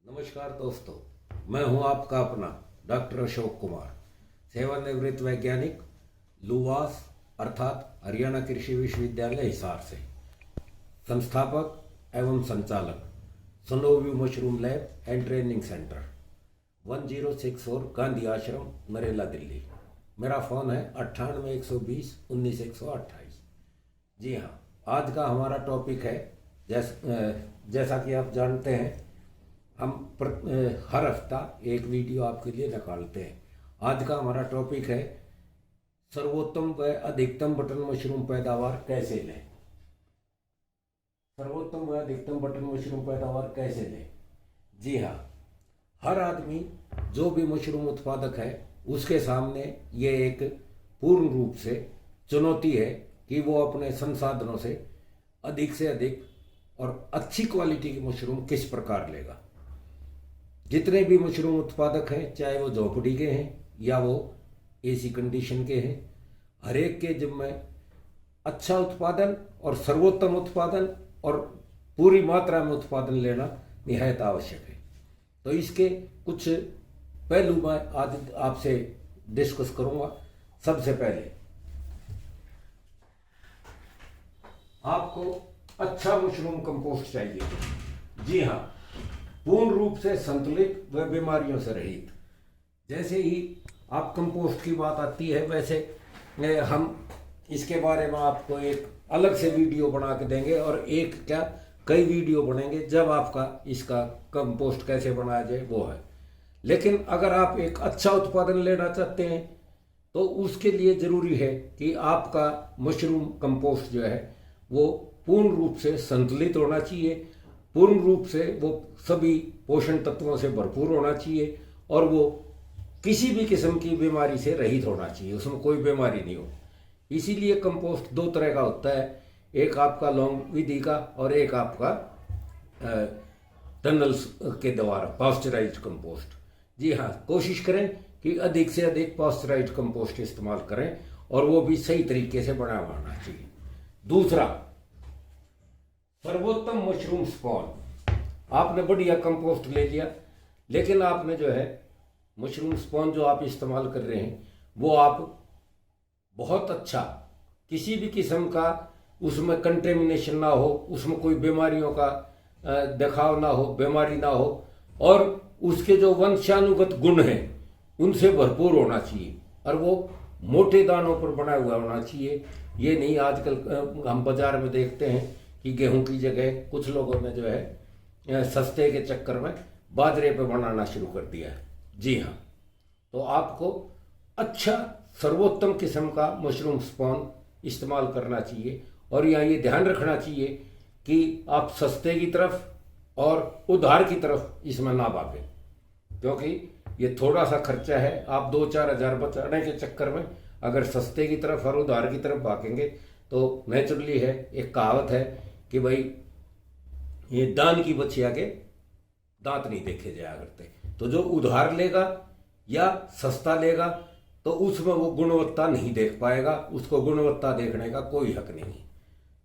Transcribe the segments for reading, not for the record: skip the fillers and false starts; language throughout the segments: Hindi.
नमस्कार दोस्तों, मैं हूं आपका अपना डॉक्टर अशोक कुमार, सेवानिवृत्त वैज्ञानिक, लूवास अर्थात हरियाणा कृषि विश्वविद्यालय हिसार से, संस्थापक एवं संचालक Sanovi mushroom lab and training centre 1064 Gandhi Ashram, Narela, Delhi. मेरा फ़ोन है 98 120 19 128। जी हाँ, आज का हमारा टॉपिक है जैसा कि आप जानते हैं, हम हर हफ्ता एक वीडियो आपके लिए निकालते हैं। आज का हमारा टॉपिक है सर्वोत्तम व अधिकतम बटन मशरूम पैदावार कैसे लें। सर्वोत्तम व अधिकतम बटन मशरूम पैदावार कैसे लें। जी हाँ, हर आदमी जो भी मशरूम उत्पादक है उसके सामने ये एक पूर्ण रूप से चुनौती है कि वो अपने संसाधनों से अधिक और अच्छी क्वालिटी की मशरूम किस प्रकार लेगा। जितने भी मशरूम उत्पादक हैं, चाहे वो झोपड़ी के हैं या वो एसी कंडीशन के हैं, हर एक के जिम्मे अच्छा उत्पादन और सर्वोत्तम उत्पादन और पूरी मात्रा में उत्पादन लेना निहायत आवश्यक है। तो इसके कुछ पहलू मैं आज आपसे डिस्कस करूंगा। सबसे पहले आपको अच्छा मशरूम कंपोस्ट चाहिए। जी हाँ, पूर्ण रूप से संतुलित व बीमारियों से रहित। जैसे ही आप कंपोस्ट की बात आती है, वैसे हम इसके बारे में आपको एक अलग से वीडियो बना के देंगे और एक क्या कई वीडियो बनेंगे जब आपका इसका कंपोस्ट कैसे बनाया जाए वो है। लेकिन अगर आप एक अच्छा उत्पादन लेना चाहते हैं तो उसके लिए ज़रूरी है कि आपका मशरूम कंपोस्ट जो है वो पूर्ण रूप से संतुलित होना चाहिए, पूर्ण रूप से वो सभी पोषण तत्वों से भरपूर होना चाहिए और वो किसी भी किस्म की बीमारी से रहित होना चाहिए, उसमें कोई बीमारी नहीं हो। इसीलिए कंपोस्ट दो तरह का होता है, एक आपका लॉन्ग विधि का और एक आपका टनल्स के द्वारा पास्चराइज्ड कंपोस्ट। जी हाँ, कोशिश करें कि अधिक से अधिक पास्चराइज्ड कंपोस्ट इस्तेमाल करें और वो भी सही तरीके से बना हुआ होना चाहिए। दूसरा, सर्वोत्तम मशरूम स्पॉन। आपने बढ़िया कंपोस्ट ले लिया, लेकिन आपने जो है मशरूम स्पॉन जो आप इस्तेमाल कर रहे हैं वो आप बहुत अच्छा, किसी भी किस्म का उसमें कंटेमिनेशन ना हो, उसमें कोई बीमारियों का दिखाव ना हो, बीमारी ना हो और उसके जो वंशानुगत गुण हैं उनसे भरपूर होना चाहिए और वो मोटे दानों पर बना हुआ होना चाहिए। ये नहीं आजकल हम बाजार में देखते हैं कि गेहूं की जगह कुछ लोगों ने जो है सस्ते के चक्कर में बाजरे पे बनाना शुरू कर दिया है। जी हाँ, तो आपको अच्छा सर्वोत्तम किस्म का मशरूम स्पॉन इस्तेमाल करना चाहिए और यहाँ ये ध्यान रखना चाहिए कि आप सस्ते की तरफ और उधार की तरफ इसमें ना भागें, क्योंकि ये थोड़ा सा खर्चा है। आप 2-4 हज़ार बचाने के चक्कर में अगर सस्ते की तरफ और उधार की तरफ भागेंगे तो नेचुरली है, एक कहावत है कि भाई ये दान की बच्ची आगे दांत नहीं देखे जाया करते। तो जो उधार लेगा या सस्ता लेगा तो उसमें वो गुणवत्ता नहीं देख पाएगा, उसको गुणवत्ता देखने का कोई हक नहीं।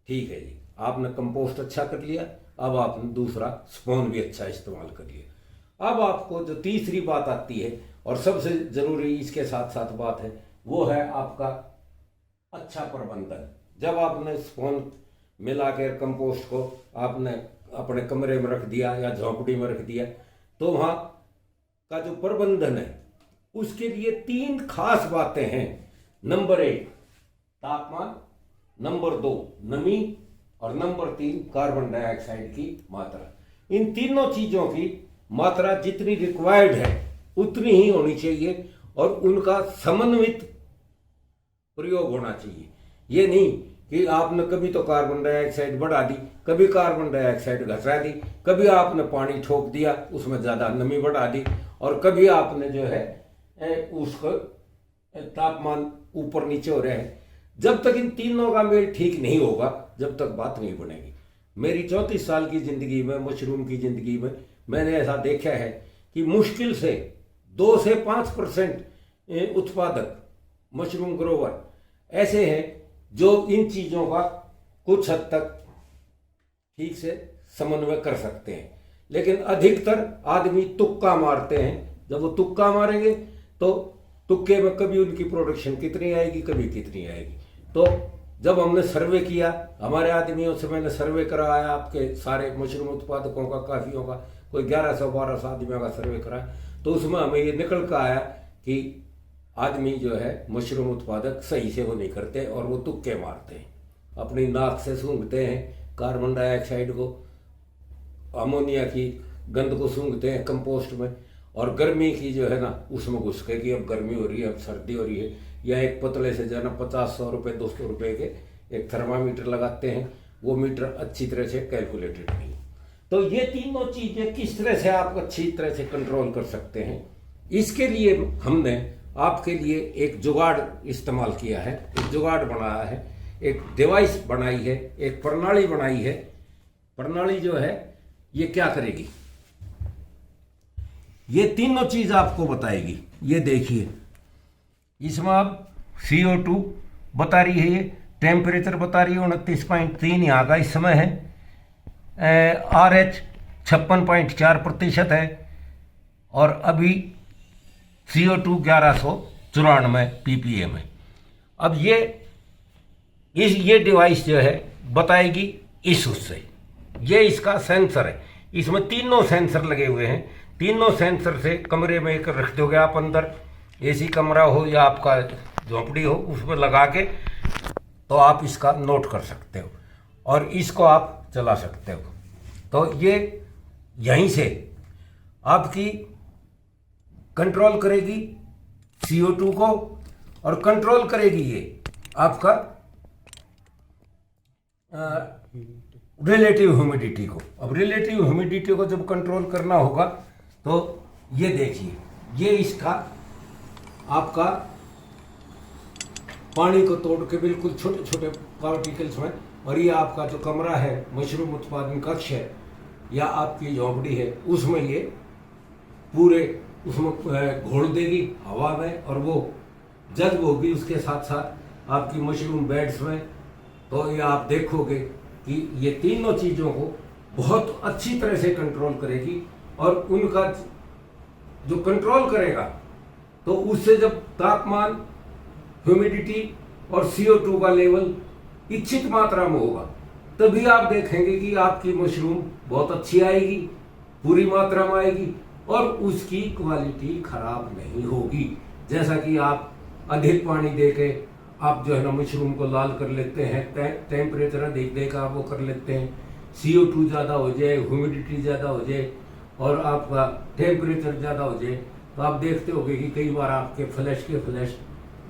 ठीक है जी, आपने कंपोस्ट अच्छा कर लिया, अब आपने दूसरा स्पॉन भी अच्छा इस्तेमाल कर लिया। अब आपको जो तीसरी बात आती है और सबसे जरूरी इसके साथ साथ बात है वो है आपका अच्छा प्रबंधन। जब आपने स्पॉन मिला कर कंपोस्ट को आपने अपने कमरे में रख दिया या झोंपड़ी में रख दिया, तो वहाँ का जो प्रबंधन है उसके लिए 3 खास बातें हैं। नंबर 1 तापमान, नंबर 2 नमी और नंबर 3 कार्बन डाइऑक्साइड की मात्रा। इन तीनों चीजों की मात्रा जितनी रिक्वायर्ड है उतनी ही होनी चाहिए और उनका समन्वित प्रयोग होना चाहिए। ये नहीं कि आपने कभी तो कार्बन डाइऑक्साइड बढ़ा दी, कभी कार्बन डाइऑक्साइड घटा दी, कभी आपने पानी ठोक दिया उसमें ज़्यादा नमी बढ़ा दी और कभी आपने जो है उसको तापमान ऊपर नीचे हो रहे हैं। जब तक इन तीनों का मेल ठीक नहीं होगा जब तक बात नहीं बनेगी। मेरी 34 साल की ज़िंदगी में, मशरूम की ज़िंदगी में मैंने ऐसा देखा है कि मुश्किल से 2 से 5% उत्पादक मशरूम ग्रोवर ऐसे हैं जो इन चीज़ों का कुछ हद तक ठीक से समन्वय कर सकते हैं। लेकिन अधिकतर आदमी तुक्का मारते हैं। जब वो तुक्का मारेंगे तो तुक्के में कभी उनकी प्रोडक्शन कितनी आएगी, कभी कितनी आएगी। तो जब हमने सर्वे किया, हमारे आदमियों से मैंने सर्वे कराया, आपके सारे मशरूम उत्पादकों का, काफियों का, कोई 1100-1200 आदमियों का सर्वे कराया, तो उसमें हमें ये निकल कर आया कि आदमी जो है मशरूम उत्पादक सही से वो नहीं करते और वो तुक्के मारते हैं, अपनी नाक से सूंघते हैं कार्बन डाइऑक्साइड को, अमोनिया की गंद को सूंघते हैं कंपोस्ट में, और गर्मी की जो है ना उसमें घुस के कि अब गर्मी हो रही है, अब सर्दी हो रही है, या एक पतले से जो है ना 50-100 रुपये 200 रुपये के एक थर्मामीटर लगाते हैं, वो मीटर अच्छी तरह से कैलकुलेटेड नहीं। तो ये तीनों चीजें किस तरह से आप अच्छी तरह से कंट्रोल कर सकते हैं, इसके लिए हमने आपके लिए एक जुगाड़ इस्तेमाल किया है, एक जुगाड़ बनाया है, एक डिवाइस बनाई है, एक प्रणाली बनाई है। प्रणाली जो है ये क्या करेगी, ये तीनों चीज आपको बताएगी। ये देखिए, इसमें आप CO2 बता रही है, ये टेम्परेचर बता रही है 29.3 यहाँ का इस समय है, RH 56.4% है, और अभी CO2 1194 ppm है। अब ये डिवाइस जो है बताएगी इस उससे, ये इसका सेंसर है, इसमें तीनों सेंसर लगे हुए हैं। तीनों सेंसर से कमरे में एक रख दोगे आप, अंदर AC कमरा हो या आपका झोंपड़ी हो, उसमें लगा के तो आप इसका नोट कर सकते हो और इसको आप चला सकते हो। तो ये यहीं से आपकी कंट्रोल करेगी CO2 को, और कंट्रोल करेगी ये आपका रिलेटिव ह्यूमिडिटी को। अब रिलेटिव ह्यूमिडिटी को जब कंट्रोल करना होगा तो ये देखिए, ये इसका आपका पानी को तोड़ के बिल्कुल छोटे छोटे पार्टिकल्स में, और ये आपका जो कमरा है, मशरूम उत्पादन कक्ष है या आपकी झोंपड़ी है, उसमें ये पूरे उसमें घोल देगी हवा में, और वो जज्ब होगी उसके साथ साथ आपकी मशरूम बेड्स में। तो ये आप देखोगे कि ये तीनों चीज़ों को बहुत अच्छी तरह से कंट्रोल करेगी, और उनका जो कंट्रोल करेगा तो उससे जब तापमान, ह्यूमिडिटी और CO2 का लेवल इच्छित मात्रा में होगा, तभी आप देखेंगे कि आपकी मशरूम बहुत अच्छी आएगी, पूरी मात्रा में आएगी, और उसकी क्वालिटी खराब नहीं होगी। जैसा कि आप अधिक पानी देके आप जो है ना मशरूम को लाल कर लेते हैं, टेम्परेचर अधिक देकर आप वो कर लेते हैं, CO2 ज़्यादा हो जाए, ह्यूमिडिटी ज़्यादा हो जाए और आपका टेम्परेचर ज़्यादा हो जाए, तो आप देखते होंगे कि कई बार आपके फ्लैश के फ्लैश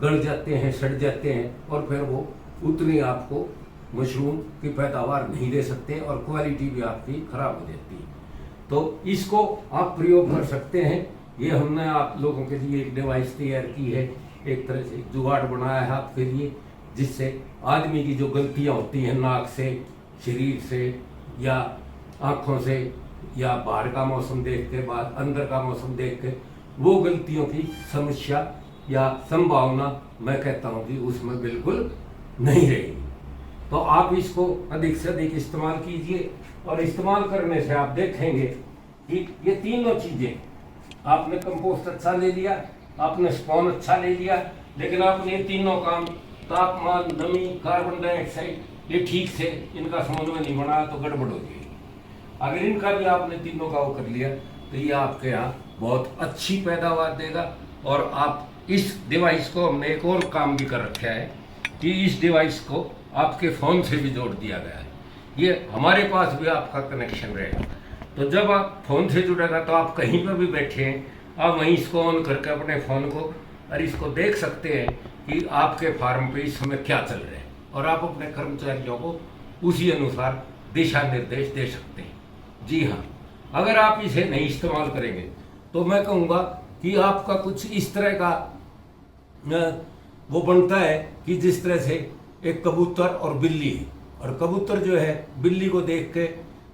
गल जाते हैं, सड़ जाते हैं, और फिर वो उतनी आपको मशरूम की पैदावार नहीं दे सकते और क्वालिटी भी आपकी खराब हो जाती है। तो इसको आप प्रयोग कर सकते हैं। ये हमने आप लोगों के लिए एक डिवाइस तैयार की है, एक तरह से जुगाड़ बनाया है आपके लिए, जिससे आदमी की जो गलतियां होती हैं नाक से, शरीर से या आँखों से, या बाहर का मौसम देख के, बाद अंदर का मौसम देख के, वो गलतियों की समस्या या संभावना मैं कहता हूँ कि उसमें बिल्कुल नहीं रहेगी। तो आप इसको अधिक से अधिक इस्तेमाल कीजिए, और इस्तेमाल करने से आप देखेंगे कि ये तीनों चीजें, आपने कंपोस्ट अच्छा ले लिया, आपने स्पॉन अच्छा ले लिया, लेकिन आपने ये तीनों काम, तापमान, नमी, कार्बन डाइऑक्साइड, ये ठीक से इनका समन्वय नहीं बनाया तो गड़बड़ हो जाएगी। अगर इनका भी आपने तीनों का वो कर लिया तो ये आपके यहाँ बहुत अच्छी पैदावार देगा। और आप इस डिवाइस को, हमने एक और काम भी कर रखा है कि इस डिवाइस को आपके फ़ोन से भी जोड़ दिया गया है। ये हमारे पास भी आपका कनेक्शन रहेगा, तो जब आप फ़ोन से जुड़ेगा तो आप कहीं पर भी बैठे हैं, आप वहीं इसको ऑन करके अपने फ़ोन को और इसको देख सकते हैं कि आपके फार्म पे इस समय क्या चल रहा है, और आप अपने कर्मचारियों को उसी अनुसार दिशा निर्देश दे सकते हैं। जी हाँ, अगर आप इसे नहीं इस्तेमाल करेंगे तो मैं कहूँगा कि आपका कुछ इस तरह का वो बनता है कि जिस तरह से एक कबूतर और बिल्ली है, और कबूतर जो है बिल्ली को देख के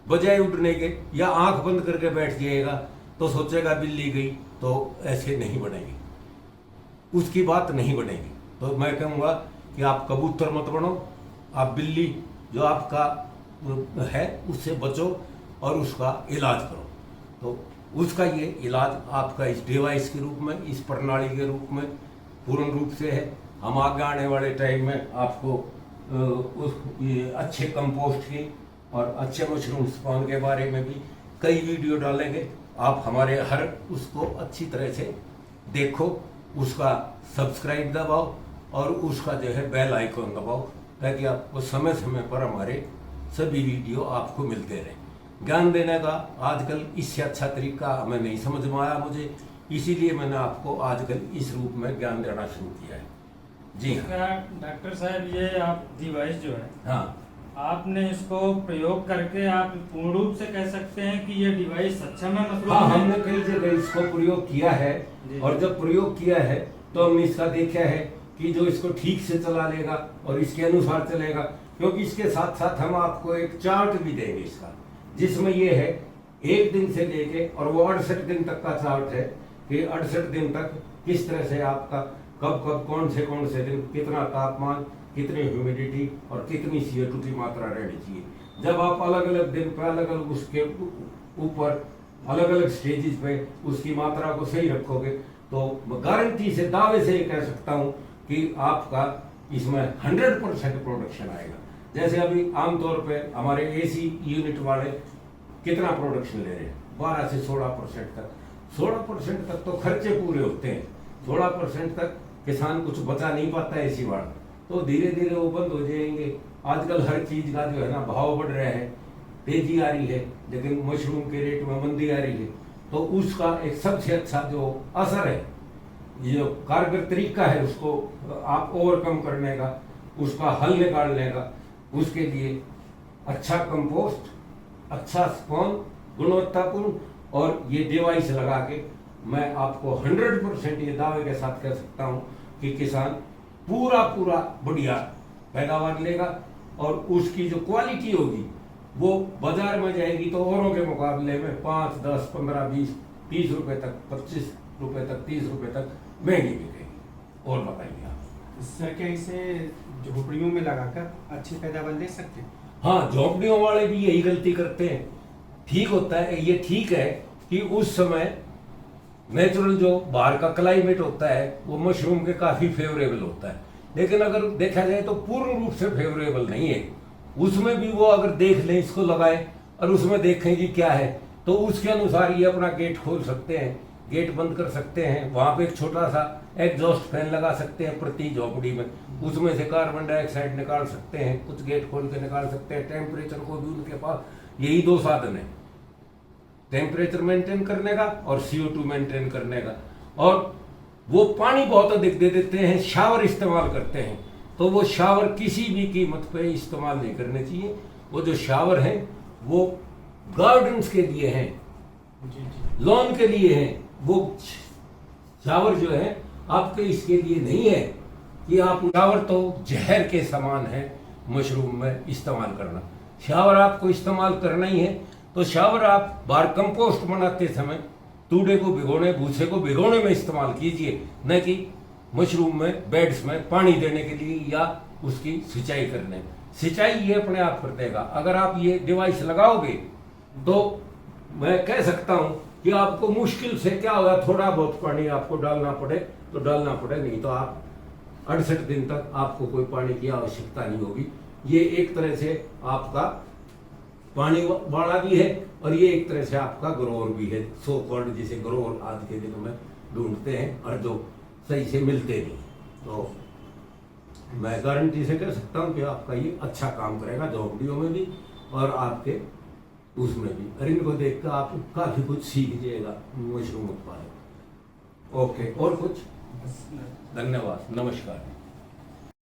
बजाय उड़ने के या आंख बंद करके बैठ जाएगा तो सोचेगा बिल्ली गई, तो ऐसे नहीं बनेगी, उसकी बात नहीं बनेगी। तो मैं कहूँगा कि आप कबूतर मत बनो, आप बिल्ली जो आपका है उससे बचो और उसका इलाज करो। तो उसका ये इलाज आपका इस डिवाइस के रूप में, इस प्रणाली के रूप में पूर्ण रूप से है। हम आगे आने वाले टाइम में आपको ये अच्छे कंपोस्ट की और अच्छे मशरूम स्पॉन के बारे में भी कई वीडियो डालेंगे। आप हमारे हर उसको अच्छी तरह से देखो, उसका सब्सक्राइब दबाओ और उसका जो है बेल आइकॉन दबाओ, ताकि आपको समय समय पर हमारे सभी वीडियो आपको मिलते रहें। ज्ञान देने का आजकल इससे अच्छा तरीका हमें नहीं समझ में आया मुझे, इसीलिए मैंने आपको आजकल इस रूप में ज्ञान देना शुरू किया है। जी हाँ डॉक्टर साहब, ये आप डिवाइस जो है, हाँ, आपने इसको प्रयोग करके आप पूर्ण रूप से कह सकते हैं कि ये डिवाइस सच्चा में मशरूम हाँ, है? हमने कई जगह इसको प्रयोग किया है और जब प्रयोग किया है तो हमने इसका देखा है कि जो इसको ठीक से चला लेगा और इसके अनुसार चलेगा, क्योंकि इसके साथ साथ हम आपको एक चार्ट भी देंगे इसका, जिसमें ये है 1 दिन से लेके और वो 68 दिन तक का चार्ट है कि 68 दिन तक किस तरह से आपका कब कब कौन से दिन कितना तापमान, कितनी ह्यूमिडिटी और कितनी CO2 की मात्रा रहनी चाहिए। जब आप अलग अलग दिन पे अलग अलग उसके ऊपर अलग अलग स्टेजेस पे उसकी मात्रा को सही रखोगे तो गारंटी से दावे से कह सकता हूं कि आपका इसमें 100% प्रोडक्शन आएगा। जैसे अभी आमतौर पे हमारे AC यूनिट वाले कितना प्रोडक्शन ले रहे हैं, 12 से 16% तक। 16% तक तो खर्चे पूरे होते हैं, 16% तक किसान कुछ बचा नहीं पाता है AC वाला, तो धीरे धीरे वो बंद हो जाएंगे। आजकल हर चीज का जो है ना भाव बढ़ रहे हैं, तेजी आ रही है, लेकिन मशरूम के रेट में मंदी आ रही है। तो उसका एक सबसे अच्छा जो असर है, ये जो कारगर तरीका है उसको आप ओवरकम करने का, उसका हल निकालने का, उसके लिए अच्छा कंपोस्ट, अच्छा स्पॉन, गुणवत्तापूर्ण और ये डिवाइस लगा के मैं आपको 100% ये दावे के साथ कह सकता हूं कि किसान पूरा बढ़िया पैदावार लेगा और उसकी जो क्वालिटी होगी वो बाजार में जाएगी तो औरों के मुकाबले में 5, 10, 15, 20, 30 रुपए तक, 25 रुपए तक, 30 रुपए तक महंगी बिकेगी। और बताइए आप सर, क्या इसे झोपड़ियों में लगाकर अच्छी पैदावार ले सकते हैं? हाँ, झोपड़ियों वाले भी यही गलती करते हैं। ठीक होता है, ये ठीक है कि उस समय नेचुरल जो बाहर का क्लाइमेट होता है वो मशरूम के काफी फेवरेबल होता है, लेकिन अगर देखा जाए तो पूर्ण रूप से फेवरेबल नहीं है। उसमें भी वो अगर देख लें, इसको लगाए और उसमें देखें कि क्या है, तो उसके अनुसार ये अपना गेट खोल सकते हैं, गेट बंद कर सकते हैं, वहां पे एक छोटा सा एग्जॉस्ट फैन लगा सकते हैं प्रति झोपड़ी में, उसमें से कार्बन डाइऑक्साइड निकाल सकते हैं, कुछ गेट खोल के निकाल सकते हैं। टेम्परेचर को भी उनके पास यही 2 साधन है, टेम्परेचर मेंटेन करने का और CO2 मेंटेन करने का। और वो पानी बहुत अधिक दे देते हैं, शावर इस्तेमाल करते हैं, तो वो शावर किसी भी कीमत पे इस्तेमाल नहीं करने चाहिए। वो जो शावर हैं वो गार्डन्स के लिए हैं, लॉन के लिए हैं। वो शावर जो है आपके इसके लिए नहीं है कि आप, शावर तो जहर के समान है मशरूम में इस्तेमाल करना। शावर आपको इस्तेमाल करना ही है तो शावर आप बाहर कंपोस्ट बनाते समय तूड़े को भिगोने, भूसे को भिगोने में इस्तेमाल कीजिए, न कि मशरूम में बेड्स में पानी देने के लिए या उसकी सिंचाई करने। सिंचाई ये अपने आप कर देगा। अगर आप ये डिवाइस लगाओगे तो मैं कह सकता हूं कि आपको मुश्किल से क्या होगा, थोड़ा बहुत पानी आपको डालना पड़े तो डालना पड़े, नहीं तो आप 68 दिन तक आपको कोई पानी की आवश्यकता नहीं होगी। ये एक तरह से आपका पानी वाला भी है और ये एक तरह से आपका ग्रोअर भी है, सो कॉल्ड, जिसे ग्रोअर आज के दिनों में ढूंढते हैं और जो सही से मिलते नहीं। तो मैं गारंटी से कह सकता हूँ कि आपका ये अच्छा काम करेगा झोपड़ियों में भी और आपके उसमें भी। और इनको देखकर आप काफी कुछ सीख जाएगा मशरूम उत्पादन। ओके, और कुछ? धन्यवाद, नमस्कार।